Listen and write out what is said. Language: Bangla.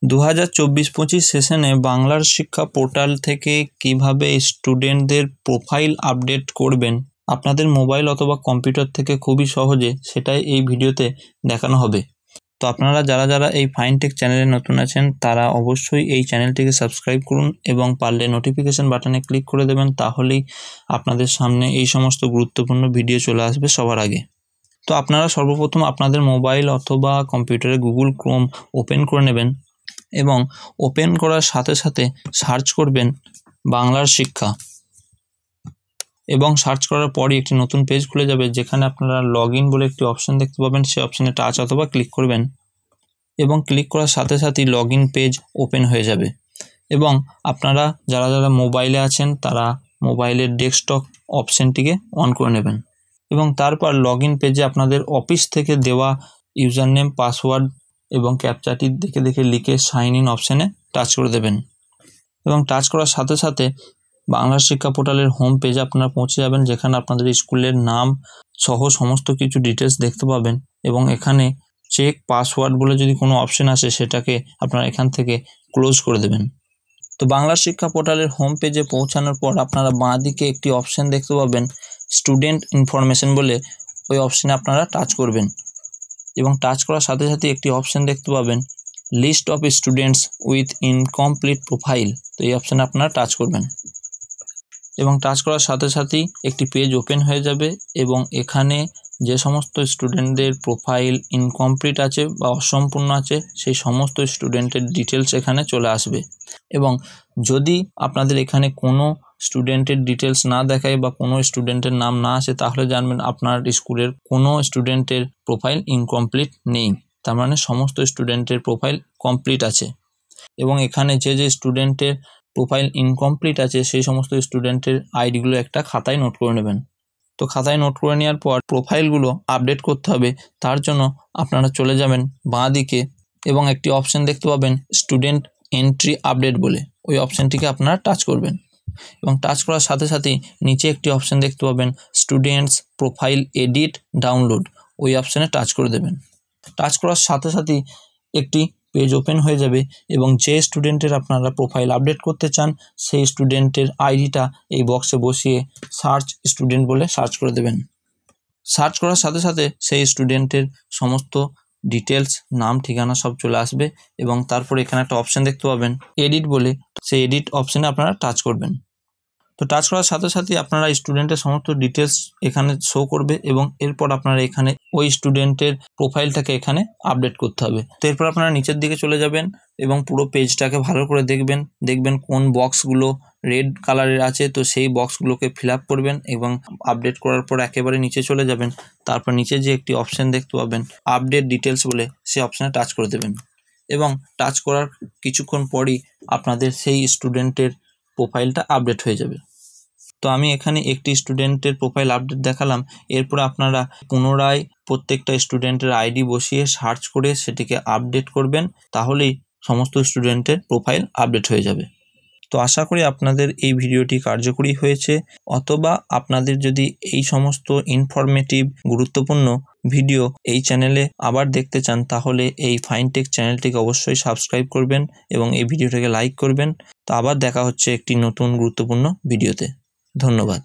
2024-25 সেশনে বাংলার শিক্ষা পোর্টাল থেকে কিভাবে স্টুডেন্টদের প্রোফাইল আপডেট করবেন আপনাদের মোবাইল অথবা কম্পিউটার থেকে খুবই সহজে, সেটাই এই ভিডিওতে দেখানো হবে। তো আপনারা যারা এই ফাইনটেক চ্যানেলে নতুন আছেন তারা অবশ্যই এই চ্যানেলটিকে সাবস্ক্রাইব করুন এবং পারলে নোটিফিকেশন বাটনে ক্লিক করে দেবেন, তাহলেই আপনাদের সামনে এই সমস্ত গুরুত্বপূর্ণ ভিডিও চলে আসবে সবার আগে। তো আপনারা সর্বপ্রথম আপনাদের মোবাইল অথবা কম্পিউটারে গুগল ক্রোম ওপেন করে নেবেন এবং ওপেন করার সাথে সাথে সার্চ করবেন বাংলার শিক্ষা, এবং সার্চ করার পরই একটি নতুন পেজ খুলে যাবে যেখানে আপনারা লগ ইন বলে একটি অপশন দেখতে পাবেন। সেই অপশনে টাচ অথবা ক্লিক করবেন এবং ক্লিক করার সাথে সাথেই লগ ইন পেজ ওপেন হয়ে যাবে। এবং আপনারা যারা মোবাইলে আছেন তারা মোবাইলের ডেস্কটপ অপশনটিকে অন করে নেবেন এবং তারপর লগ ইন পেজে আপনাদের অফিস থেকে দেওয়া ইউজার নেম, পাসওয়ার্ড এবং ক্যাপচাটি দেখে লিখে সাইন ইন অপশানে টাচ করে দেবেন। এবং টাচ করার সাথে সাথে বাংলা শিক্ষা পোর্টালের হোম পেজে আপনারা পৌঁছে যাবেন, যেখানে আপনাদের স্কুলের নাম সহ সমস্ত কিছু ডিটেলস দেখতে পাবেন। এবং এখানে চেক পাসওয়ার্ড বলে যদি কোনো অপশন আসে সেটাকে আপনারা এখান থেকে ক্লোজ করে দেবেন। তো বাংলা শিক্ষা পোর্টালের হোম পেজে পৌঁছানোর পর আপনারা বাঁ দিকে একটি অপশন দেখতে পাবেন স্টুডেন্ট ইনফরমেশন বলে, ওই অপশানে আপনারা টাচ করবেন এবং টাচ করার সাথে সাথে একটি অপশান দেখতে পাবেন list of students with incomplete profile. তো এই অপশানে আপনারা টাচ করবেন এবং টাচ করার সাথে সাথেই একটি পেজ ওপেন হয়ে যাবে এবং এখানে যে সমস্ত স্টুডেন্টদের প্রোফাইল ইনকমপ্লিট আছে বা অসম্পূর্ণ আছে সেই সমস্ত স্টুডেন্টের ডিটেলস এখানে চলে আসবে। এবং যদি আপনাদের এখানে কোনো স্টুডেন্টের ডিটেলস না দেখায় বা কোনো স্টুডেন্টের নাম না আসে, তাহলে জানবেন আপনার স্কুলের কোনো স্টুডেন্টের প্রোফাইল ইনকমপ্লিট নেই, তার মানে সমস্ত স্টুডেন্টের প্রোফাইল কমপ্লিট আছে। এবং এখানে যে স্টুডেন্টের প্রোফাইল ইনকমপ্লিট আছে সেই সমস্ত স্টুডেন্টের আইডিগুলো একটা খাতায় নোট করে নেবেন। তো খাতায় নোট করে নেওয়ার পর প্রোফাইলগুলো আপডেট করতে হবে, তার জন্য আপনারা চলে যাবেন বাঁ দিকে এবং একটি অপশন দেখতে পাবেন স্টুডেন্ট এন্ট্রি আপডেট বলে, ওই অপশানটিকে আপনারা টাচ করবেন এবং টাচ করার সাথে সাথেই নিচে একটি অপশান দেখতে পাবেন স্টুডেন্টস প্রোফাইল এডিট ডাউনলোড, ওই অপশানে টাচ করে দেবেন। টাচ করার সাথে সাথেই একটি পেজ ওপেন হয়ে যাবে এবং যে স্টুডেন্টের আপনারা প্রোফাইল আপডেট করতে চান সেই স্টুডেন্টের আইডিটা এই বক্সে বসিয়ে সার্চ স্টুডেন্ট বলে সার্চ করে দেবেন। সার্চ করার সাথে সাথে সেই স্টুডেন্টের সমস্ত ডিটেলস, নাম, ঠিকানা সব চলে আসবে এবং তারপর এখানে একটা অপশান দেখতে পাবেন এডিট বলে, সেই এডিট অপশানে আপনারা টাচ করবেন। তো টাচ করার সাথে সাথেই আপনারা স্টুডেন্টের সমস্ত ডিটেলস এখানে শো করবে এবং এরপর আপনারা এখানে ওই স্টুডেন্টের প্রোফাইলটাকে এখানে আপডেট করতে হবে। তো এরপর আপনারা নিচের দিকে চলে যাবেন এবং পুরো পেজটাকে ভালো করে দেখবেন কোন বক্সগুলো রেড কালারের আছে, তো সেই বক্সগুলোকে ফিল আপ করবেন এবং আপডেট করার পর একেবারে নিচে চলে যাবেন। তারপর নিচে যে একটি অপশান দেখতে পাবেন আপডেট ডিটেলস বলে, সেই অপশানে টাচ করে দেবেন এবং টাচ করার কিছুক্ষণ পরই আপনাদের সেই স্টুডেন্টের প্রোফাইলটা আপডেট হয়ে যাবে। তো আমি এখানে একটি স্টুডেন্টের প্রোফাইল আপডেট দেখালাম, এরপর আপনারা পুনরায় প্রত্যেকটা স্টুডেন্টের আইডি বসিয়ে সার্চ করে সেটিকে আপডেট করবেন, তাহলেই সমস্ত স্টুডেন্টের প্রোফাইল আপডেট হয়ে যাবে। তো আশা করি আপনাদের এই ভিডিওটি কার্যকরী হয়েছে, অথবা আপনাদের যদি এই সমস্ত ইনফরমেটিভ গুরুত্বপূর্ণ ভিডিও এই চ্যানেলে আবার দেখতে চান, তাহলে এই ফাইনটেক চ্যানেলটিকে অবশ্যই সাবস্ক্রাইব করবেন এবং এই ভিডিওটাকে লাইক করবেন। তো আবার দেখা হচ্ছে একটি নতুন গুরুত্বপূর্ণ ভিডিওতে। ধন্যবাদ।